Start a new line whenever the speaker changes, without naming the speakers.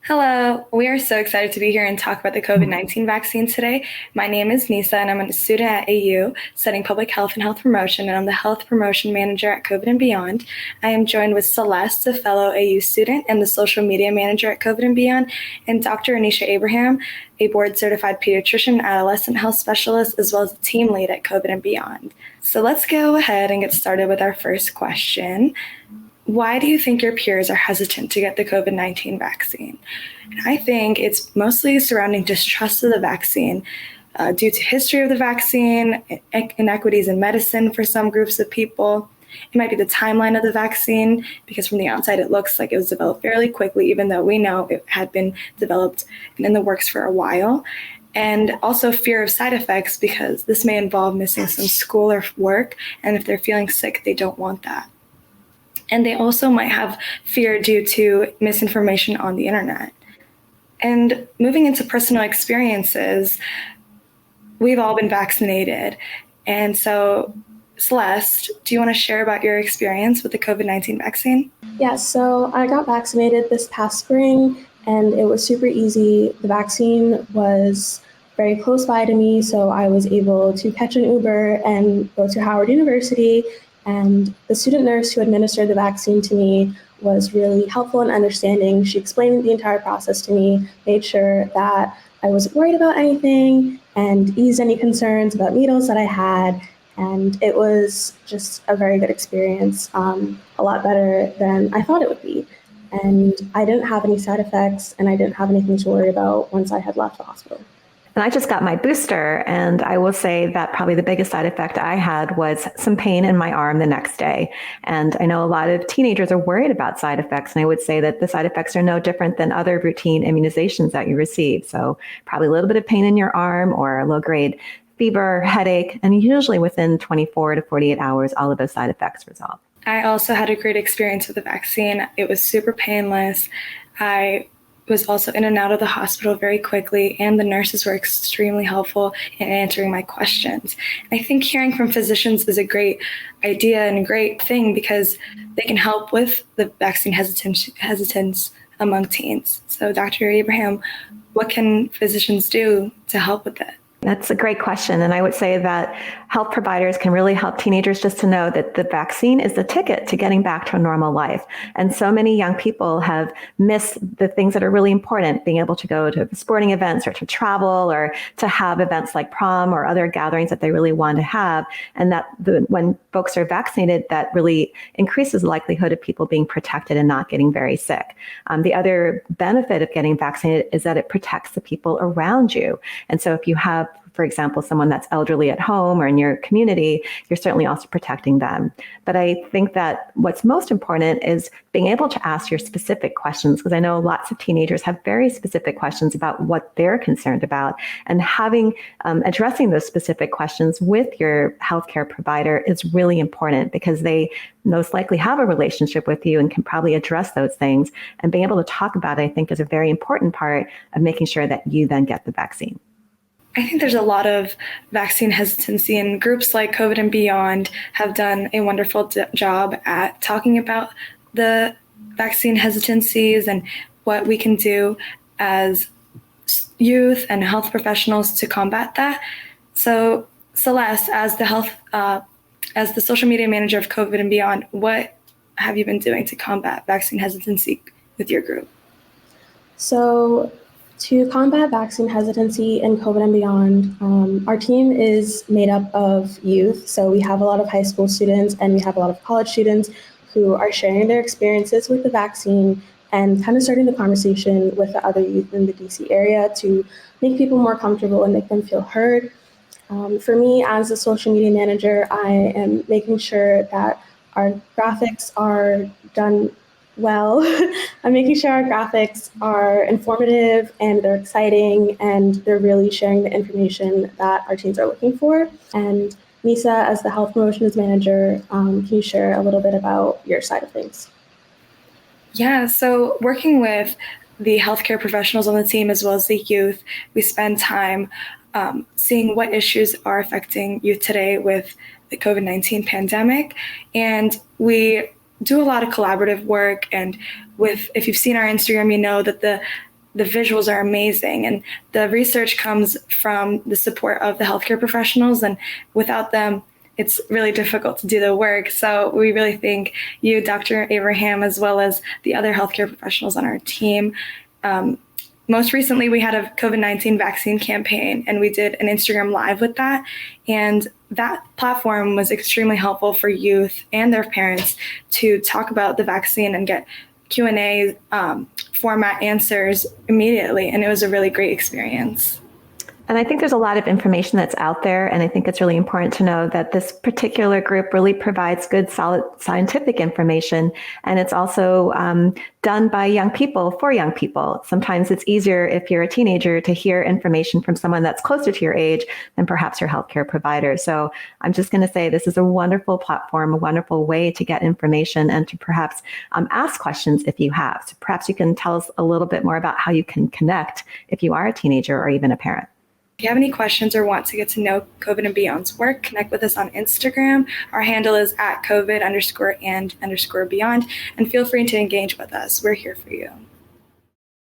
Hello, we are so excited to be here and talk about the COVID-19 vaccine today. My name is Nisa and I'm a student at AU studying public health and health promotion, and I'm the health promotion manager at COVID and Beyond. I am joined with Celeste, a fellow AU student and the social media manager at COVID and Beyond, and Dr. Anisha Abraham, a board certified pediatrician and adolescent health specialist, as well as a team lead at COVID and Beyond. So let's go ahead and get started with our first question. Why do you think your peers are hesitant to get the COVID-19 vaccine? And I think it's mostly surrounding distrust of the vaccine due to history of the vaccine, inequities in medicine for some groups of people. It might be the timeline of the vaccine, because from the outside it looks like it was developed fairly quickly, even though we know it had been developed and in the works for a while. And also fear of side effects, because this may involve missing some school or work, and if they're feeling sick, they don't want that. And they also might have fear due to misinformation on the internet. And moving into personal experiences, we've all been vaccinated. And so, Celeste, do you want to share about your experience with the COVID-19 vaccine?
Yeah, so I got vaccinated this past spring, and it was super easy. The vaccine was very close by to me, so I was able to catch an Uber and go to Howard University. And the student nurse who administered the vaccine to me was really helpful and understanding. She explained the entire process to me, made sure that I wasn't worried about anything, and eased any concerns about needles that I had. And it was just a very good experience, a lot better than I thought it would be. And I didn't have any side effects, and I didn't have anything to worry about once I had left the hospital.
And I just got my booster, and I will say that probably the biggest side effect I had was some pain in my arm the next day. And I know a lot of teenagers are worried about side effects, and I would say that the side effects are no different than other routine immunizations that you receive. So probably a little bit of pain in your arm or a low-grade fever, headache, and usually within 24 to 48 hours, all of those side effects resolve.
I also had a great experience with the vaccine. It was super painless. I was also in and out of the hospital very quickly, and the nurses were extremely helpful in answering my questions. And I think hearing from physicians is a great idea and a great thing, because they can help with the vaccine hesitance among teens. So Dr. Abraham, what can physicians do to help with that?
That's a great question. And I would say that health providers can really help teenagers just to know that the vaccine is the ticket to getting back to a normal life. And so many young people have missed the things that are really important, being able to go to sporting events or to travel or to have events like prom or other gatherings that they really want to have. And that when folks are vaccinated, that really increases the likelihood of people being protected and not getting very sick. The other benefit of getting vaccinated is that it protects the people around you. And so if you have, for example, someone that's elderly at home or in your community, you're certainly also protecting them. But I think that what's most important is being able to ask your specific questions, because I know lots of teenagers have very specific questions about what they're concerned about, and addressing those specific questions with your healthcare provider is really important, because they most likely have a relationship with you and can probably address those things. And being able to talk about it, I think, is a very important part of making sure that you then get the vaccine.
I think there's a lot of vaccine hesitancy, and groups like COVID and Beyond have done a wonderful job at talking about the vaccine hesitancies and what we can do as youth and health professionals to combat that. So Celeste, as the social media manager of COVID and Beyond, what have you been doing to combat vaccine hesitancy with your group?
So to combat vaccine hesitancy in COVID and Beyond, our team is made up of youth. So we have a lot of high school students and we have a lot of college students who are sharing their experiences with the vaccine and kind of starting the conversation with the other youth in the DC area to make people more comfortable and make them feel heard. For me, as a social media manager, I am making sure that our graphics are done well. I'm making sure our graphics are informative and they're exciting and they're really sharing the information that our teens are looking for. And Nisa, as the health promotions manager, can you share a little bit about your side of things?
Yeah, so working with the healthcare professionals on the team as well as the youth, we spend time seeing what issues are affecting youth today with the COVID-19 pandemic. And we do a lot of collaborative work. And if you've seen our Instagram, you know that the the visuals are amazing, and the research comes from the support of the healthcare professionals, and without them, it's really difficult to do the work. So we really thank you, Dr. Abraham, as well as the other healthcare professionals on our team. Most recently, we had a COVID-19 vaccine campaign, and we did an Instagram Live with that. And that platform was extremely helpful for youth and their parents to talk about the vaccine and get Q&A format answers immediately. And it was a really great experience.
And I think there's a lot of information that's out there, and I think it's really important to know that this particular group really provides good, solid scientific information, and it's also done by young people for young people. Sometimes it's easier if you're a teenager to hear information from someone that's closer to your age than perhaps your healthcare provider. So I'm just going to say this is a wonderful platform, a wonderful way to get information and to perhaps ask questions if you have. So perhaps you can tell us a little bit more about how you can connect if you are a teenager or even a parent.
If you have any questions or want to get to know COVID and Beyond's work, connect with us on Instagram. Our handle is @COVID_and_beyond, and feel free to engage with us. We're here for you.